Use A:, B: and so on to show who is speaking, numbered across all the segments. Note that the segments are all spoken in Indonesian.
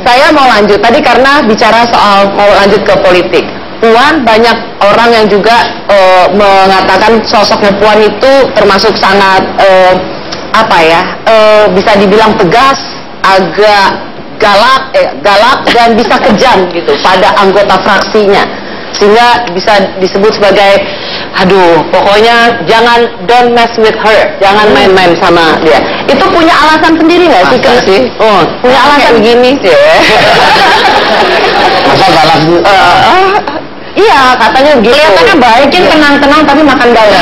A: Saya mau lanjut tadi karena bicara soal mau lanjut ke politik. Puan, banyak orang yang juga mengatakan sosoknya Puan itu termasuk sangat bisa dibilang tegas, agak galak dan bisa kejam gitu pada anggota fraksinya, sehingga bisa disebut sebagai pokoknya don't mess with her, jangan main-main sama dia. Itu punya alasan sendiri nggak sih? Punya alasan begini sih.
B: Masa galak Bu?
A: Iya, katanya gitu. Kelihatannya baik, mungkin tenang-tenang tapi makan galau.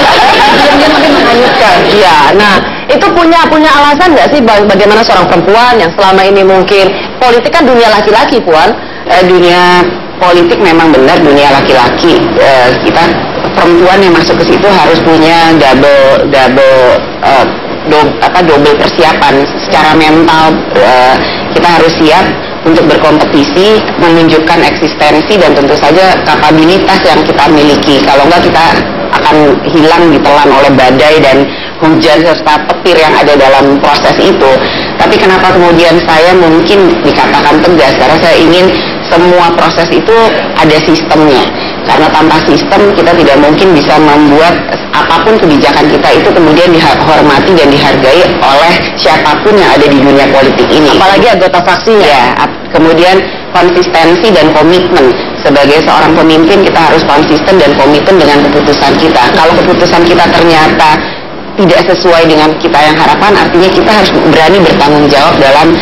A: Dia makin menghanyutkan. Iya, nah itu punya alasan nggak sih bagaimana seorang perempuan yang selama ini mungkin politik kan dunia laki-laki, Puan?
C: Dunia politik memang benar dunia laki-laki. Kita perempuan yang masuk ke situ harus punya double persiapan secara mental. Kita harus siap untuk berkompetisi, menunjukkan eksistensi dan tentu saja kapabilitas yang kita miliki. Kalau enggak kita akan hilang ditelan oleh badai dan hujan serta petir yang ada dalam proses itu. Tapi kenapa kemudian saya mungkin dikatakan tegas? Karena saya ingin semua proses itu ada sistemnya. Karena tanpa sistem kita tidak mungkin bisa membuat apapun kebijakan kita itu kemudian dihormati dan dihargai oleh siapapun yang ada di dunia politik ini.
A: Apalagi anggota fraksinya.
C: Ya, kemudian konsistensi dan komitmen. Sebagai seorang pemimpin kita harus konsisten dan komitmen dengan keputusan kita. Kalau keputusan kita ternyata tidak sesuai dengan kita yang harapan, artinya kita harus berani bertanggung jawab dalam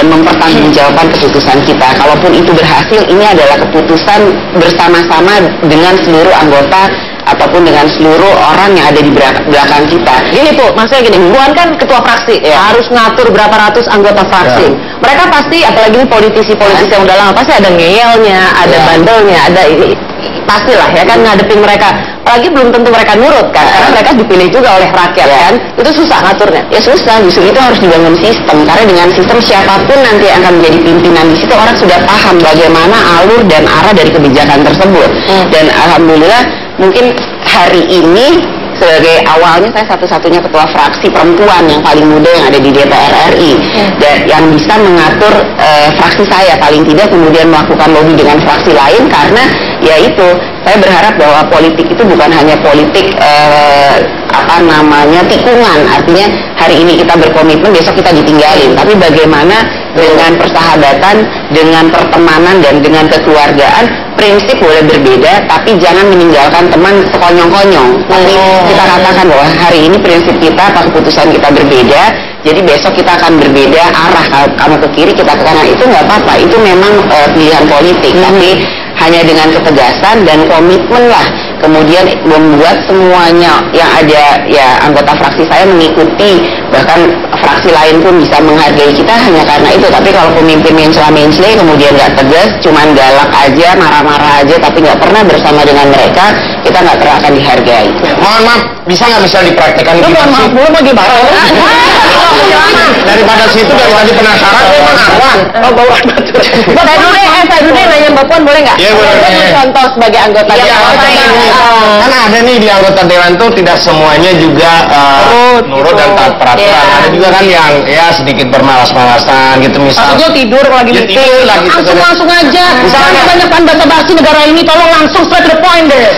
C: mempertanggungjawabkan keputusan kita. Kalaupun itu berhasil, ini adalah keputusan bersama-sama dengan seluruh anggota ataupun dengan seluruh orang yang ada di belakang kita.
A: Gini Bu, maksudnya gini, Puan kan ketua fraksi, harus ngatur berapa ratus anggota fraksi. Mereka pasti, apalagi ini politisi-politisi yang udah lama, pasti ada ngeyelnya, ada bandelnya, ada pastilah ya kan ngadepin mereka. Apalagi belum tentu mereka nurut kan, karena mereka dipilih juga oleh rakyat kan. Itu susah ngaturnya.
C: Ya susah, justru itu harus dibangun sistem. Karena dengan sistem siapapun nanti yang akan menjadi pimpinan di situ, orang sudah paham bagaimana alur dan arah dari kebijakan tersebut. Dan alhamdulillah mungkin hari ini sebagai awalnya saya satu-satunya ketua fraksi perempuan yang paling muda yang ada di DPR RI dan yang bisa mengatur fraksi saya paling tidak kemudian melakukan lobby dengan fraksi lain, karena yaitu saya berharap bahwa politik itu bukan hanya politik tikungan, artinya hari ini kita berkomitmen besok kita ditinggalin, tapi bagaimana dengan persahabatan, dengan pertemanan dan dengan kekeluargaan. Prinsip boleh berbeda, tapi jangan meninggalkan teman sekonyong-konyong. Tapi kita katakan bahwa hari ini prinsip kita, keputusan kita berbeda, jadi besok kita akan berbeda arah. Kalau kamu ke kiri, kita ke kanan, itu nggak apa-apa. Itu memang pilihan politik. Tapi hanya dengan ketegasan dan komitmen lah. Kemudian membuat semuanya yang ada, ya anggota fraksi saya mengikuti, bahkan fraksi lain pun bisa menghargai kita hanya karena itu. Tapi kalau pemimpin mencela-mencela kemudian nggak tegas, cuman galak aja, marah-marah aja, tapi nggak pernah bersama dengan mereka, kita nggak pernah akan dihargai.
B: Mohon maaf, bisa nggak bisa dipraktekkan gitu sih?
A: Maaf, belum lagi bawah.
B: Daripada situ, dari tadi penasaran, bawaan.
A: Bawaan betul. Saya dulu nanya Mbak Puan, boleh nggak?
B: Iya, boleh.
A: Contoh sebagai anggota
B: Dewan. Karena ada nih di anggota Dewan tuh tidak semuanya juga nurut dan taat peraturan. Ada juga kan yang ya sedikit bermalas-malasan gitu misalnya.
A: Maksudnya tidur lagi meeting, langsung aja. Misalnya banyak basa-basi negara ini, tolong langsung straight to the point deh.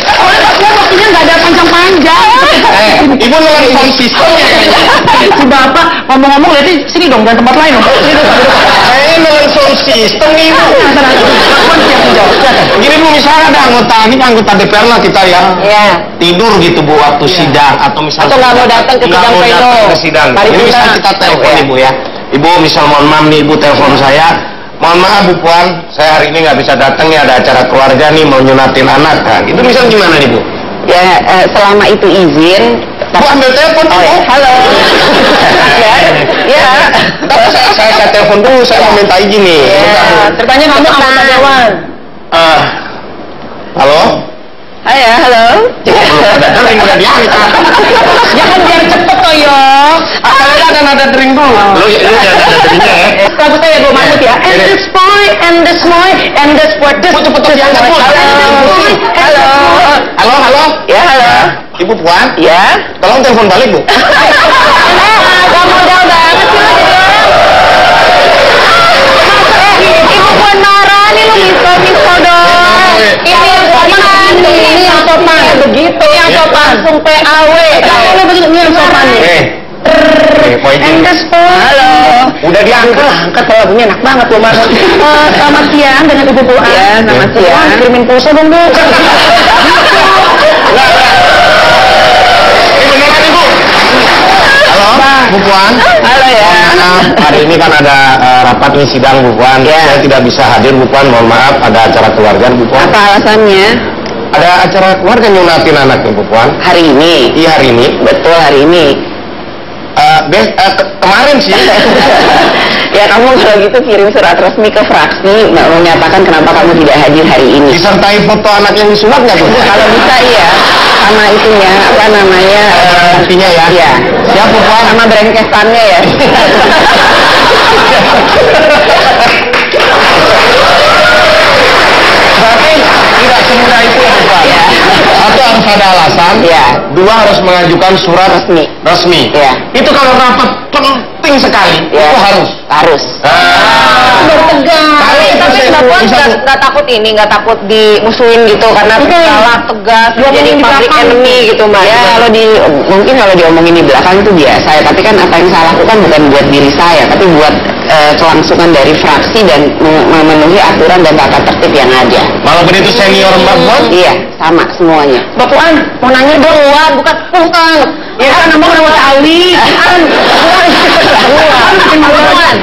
A: Waktunya nggak ada panjang-panjang.
B: Ibu nolak sound systemnya.
A: Si Bapak ngomong-ngomong lihat sini dong, dan tempat lain dong.
B: Kayaknya nolak sound system nih Bu. Gini Bu, misalnya ada anggota DPR lah kita ya, tidur gitu Bu waktu sidang atau misalnya
A: nggak mau datang ke sidang pleno.
B: Ini misalnya kita telepon Ibu ya, Ibu misal mohon maaf nih Ibu telepon saya, mohon maaf Bu Puan, saya hari ini nggak bisa datang nih, ada acara keluarga nih mau nyunatin anak. Nah, itu misal gimana nih Bu?
C: Ya selama itu izin.
B: Bu ambil telepon dulu.
C: Halo.
B: Ya. Tapi saya telepon dulu, saya mau minta izin nih.
A: Tertanya kamu anggota Dewan.
B: Halo.
A: Hai ya, halo.
B: Ada dering udah diangkat.
A: Ya kan biar cepet toh yo.
B: Apalagi ada nada dering dulu. Lu ya ada deringnya ya.
A: Lagu saya Bro Mahmud ya. And this boy, and this boy, and this boy.
B: Cepet diangkat.
A: Halo.
B: Halo.
C: Ya halo.
B: Ibu Puan.
C: Ya.
B: Tolong telepon balik Bu.
A: Gak modal banget sih.
C: jangan marah nih, lu misal dong. Ini yang sopan, ini yang sopan. Begitu yang sopan. Langsung PAW. Kalau begitu ini yang sopan nih. Halo.
B: Udah diangkat.
C: Angkat kalau bunyi enak banget loh, Mas. Selamat siang dengan Ibu Puan. Ya, selamat siang. Kirimin pulsa dong, Bu.
B: Bu Puan.
C: Halo ya.
B: Hari ini kan ada rapat nih sidang Bu Puan.
C: Ya.
B: Saya tidak bisa hadir Bu Puan, mohon maaf, ada acara keluarga Bu Puan.
C: Apa alasannya?
B: Ada acara keluarga nyunatin anaknya Bu Puan.
C: Hari ini.
B: Iya hari ini.
C: Betul hari ini.
B: Kemarin sih.
C: Ya kamu kalau gitu kirim surat resmi ke fraksi menyatakan kenapa kamu tidak hadir hari ini.
B: Disertai foto anak yang disunat nggak Bu?
C: Kalau bisa iya, sama itunya apa namanya?
B: Buktinya ya.
C: Iya.
B: Siap Bu Puan.
C: Sama brengkesannya ya.
B: Berarti tidak semudah itu ya Bu Puan.
C: Ya.
B: Satu harus ada alasan.
C: Ya.
B: Dua harus mengajukan surat resmi.
C: Ya.
B: Itu kalau rapat penting sekali.
C: Ya.
B: Itu harus.
C: Harus. Tapi Mbak Puan nggak takut ini, nggak takut dimusuhin gitu karena salah tegas jadi public enemy gitu Mbak. Ya kalau diomongin di belakang itu biasa ya. Tapi kan apa yang saya lakukan bukan buat diri saya, tapi buat kelangsungan dari fraksi dan memenuhi aturan dan tata tertib yang ada.
B: Walaupun itu senior Mbak Puan?
C: Iya, sama semuanya. Mbak Puan, mau nanya dong, bukan. Ya kan nama Ali. Puan.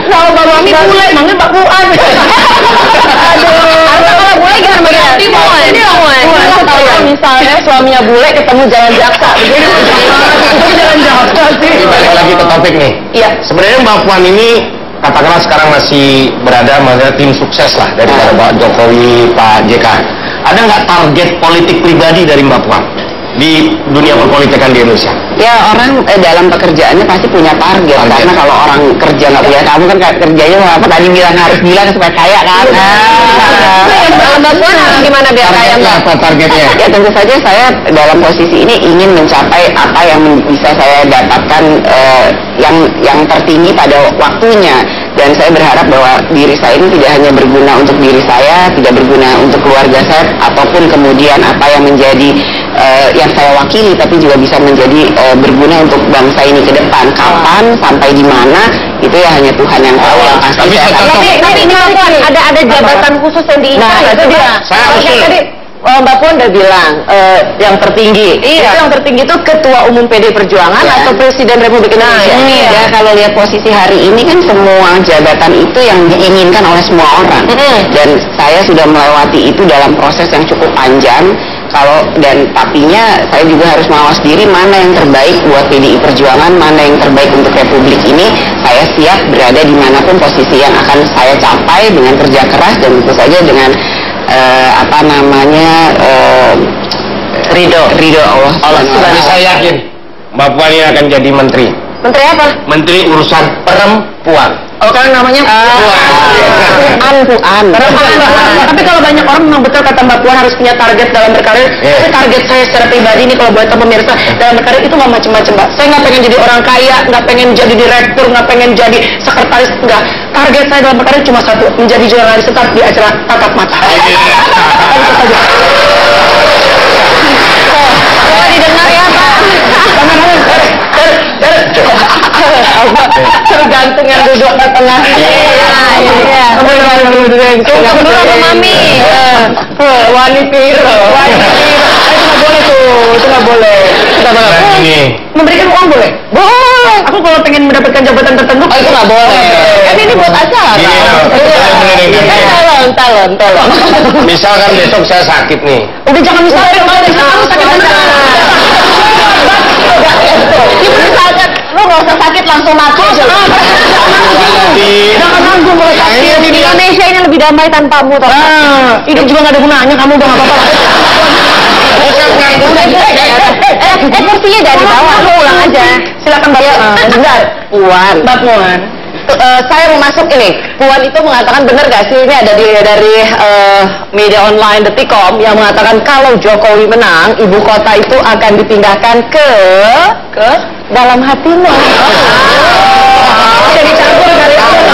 C: Kalau Mbak Mami bule, manggil Mbak Puan. Aduh. Kalau bule gimana Mbak Puan? Puan. Misalnya suaminya bule ketemu jalan jaksa. Itu jalan jaksa sih.
B: Balik lagi ke topik nih.
C: Iya.
B: Sebenarnya Mbak Puan ini katakanlah sekarang masih berada tim sukses lah dari Pak Jokowi, Pak JK. Ada nggak target politik pribadi dari Mbak Puan di dunia perpolitikan di Indonesia?
C: Ya orang dalam pekerjaannya pasti punya target. Karena kalau orang kerja nggak punya, kamu kan kerjanya apa tadi harus bilang supaya kaya kan. Mbak Puan harus gimana biar kaya Mbak?
B: Apa targetnya?
C: Ya tentu saja saya dalam posisi ini ingin mencapai apa yang bisa saya dapatkan yang tertinggi pada waktunya. Dan saya berharap bahwa diri saya ini tidak hanya berguna untuk diri saya, tidak berguna untuk keluarga saya, ataupun kemudian apa yang menjadi yang saya wakili, tapi juga bisa menjadi berguna untuk bangsa ini ke depan. Kapan, sampai di mana, itu ya hanya Tuhan yang tahu yang pasti. Tapi ini ada jabatan khusus yang diincar. Nah, itu dia. Tadi Mbak Puan udah bilang yang tertinggi. Iya. Itu yang tertinggi itu Ketua Umum PD Perjuangan atau Presiden Republik Indonesia. Ya kalau lihat posisi hari ini kan semua jabatan itu yang diinginkan oleh semua orang. Dan saya sudah melewati itu dalam proses yang cukup panjang. Tapinya saya juga harus mawas diri mana yang terbaik buat PDI Perjuangan, mana yang terbaik untuk Republik ini. Saya siap berada dimanapun posisi yang akan saya capai dengan kerja keras dan tentu saja dengan ridho Allah.
B: Tapi saya yakin Mbak Puan ini akan jadi menteri.
C: Menteri apa?
B: Menteri urusan perempuan.
C: Oh kan namanya Puan. Tapi kalau banyak orang memang betul kata Mbak Puan harus punya target dalam berkarir. Tapi target saya secara pribadi ini kalau buat pemirsa dalam berkarir itu nggak macam-macam Mbak. Saya nggak pengen jadi orang kaya, nggak pengen jadi direktur, nggak pengen jadi sekretaris, nggak. Target saya dalam berkarir cuma satu, menjadi jurnalis tetap di acara Tatap Mata. Coba didengar ya Pak. Tergantung yang duduk di tengah. Iya. Tunggu dulu sama Mami. Wani Piro. Itu nggak boleh. Memberikan uang boleh? Boleh. Aku kalau pengen mendapatkan jabatan tertentu, itu nggak boleh. Kan ini buat acara. Tolong.
B: Misalkan besok saya sakit nih.
C: Udah jangan misalkan kamu sakit beneran. Misalkan lu nggak usah sakit langsung mati aja. Jangan nanggung kalau sakit. Di Indonesia ini lebih damai tanpamu. Hidup juga nggak ada gunanya. Kamu udah nggak apa-apa. Kursinya jangan dibawa. Lu ulang aja. Silakan Mbak. Bentar. Puan. Mbak Puan. Saya mau masuk ini. Puan itu mengatakan benar gak sih, ini ada dari media online Detikcom yang mengatakan kalau Jokowi menang, ibu kota itu akan dipindahkan ke dalam hatimu. Jadi campur dari Allah.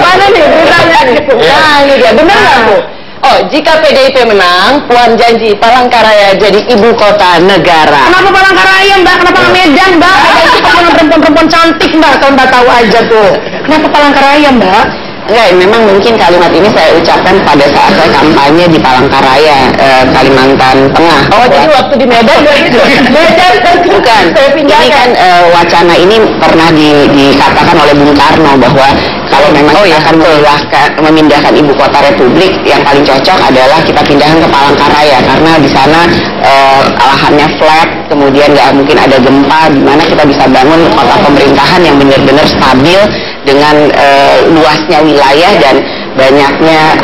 A: Mana nih beritanya nih? Nah, ini dia. Benar nggak, Bu? Oh, jika PDIP menang, Puan janji Palangkaraya jadi ibu kota negara.
C: Kenapa Palangkaraya, Mbak? Kenapa nggak Medan, Mbak? Ada perempuan-perempuan cantik, Mbak. Kalau Mbak tahu aja tuh. Kenapa Palangkaraya, Mbak?
A: Enggak, memang mungkin kalimat ini saya ucapkan pada saat saya kampanye di Palangkaraya, Kalimantan Tengah. Oh, jadi waktu di Medan gitu? Medan bukan. Ini kan wacana ini pernah dikatakan oleh Bung Karno bahwa kalau memang kita akan memindahkan ibu kota republik, yang paling cocok adalah kita pindahkan ke Palangkaraya karena di sana lahannya flat, kemudian nggak mungkin ada gempa, di mana kita bisa bangun kota pemerintahan yang benar-benar stabil dengan luasnya wilayah dan banyaknya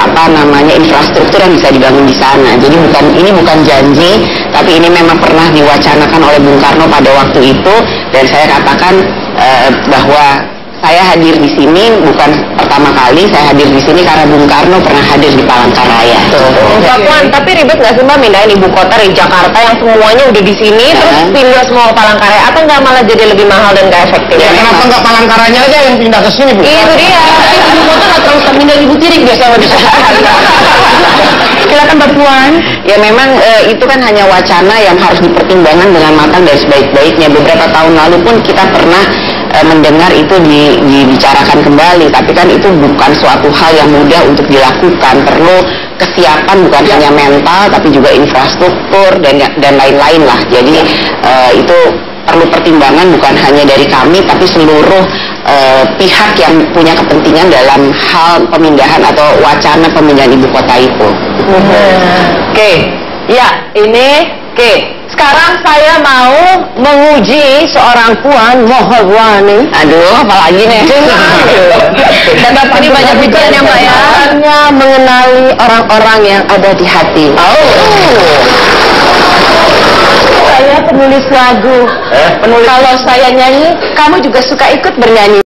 A: infrastruktur yang bisa dibangun di sana. Jadi ini bukan janji, tapi ini memang pernah diwacanakan oleh Bung Karno pada waktu itu, dan saya katakan bahwa saya hadir di sini bukan pertama kali, saya hadir di sini karena Bung Karno pernah hadir di Palangkaraya.
C: Mbak Puan, tapi ribet nggak sih Mbak mindahin ibu kota dari Jakarta yang semuanya udah di sini terus pindah semua ke Palangkaraya, atau nggak malah jadi lebih mahal dan nggak efektif?
B: Ya, kenapa nggak Palangkaranya aja yang pindah ke sini, Bu?
C: Itu dia.
A: Ibu kota nggak terlalu pindah di Butirik biasanya bisa.
C: Silakan Mbak Puan.
A: Ya memang itu kan hanya wacana yang harus dipertimbangkan dengan matang dan sebaik-baiknya. Beberapa tahun lalu pun kita pernah mendengar itu dibicarakan kembali, tapi kan itu bukan suatu hal yang mudah untuk dilakukan. Perlu kesiapan bukan hanya mental, tapi juga infrastruktur dan lain-lain lah. Jadi itu perlu pertimbangan bukan hanya dari kami, tapi seluruh pihak yang punya kepentingan dalam hal pemindahan atau wacana pemindahan ibu kota itu.
C: Oke, ya ini sekarang saya mau menguji seorang Puan Maharani.
A: Aduh, apalagi nih?
C: Dan Bapak ini banyak ujian ya Mbak ya.
A: Hanya mengenali orang-orang yang ada di hati. Saya penulis lagu. Kalau saya nyanyi, kamu juga suka ikut bernyanyi.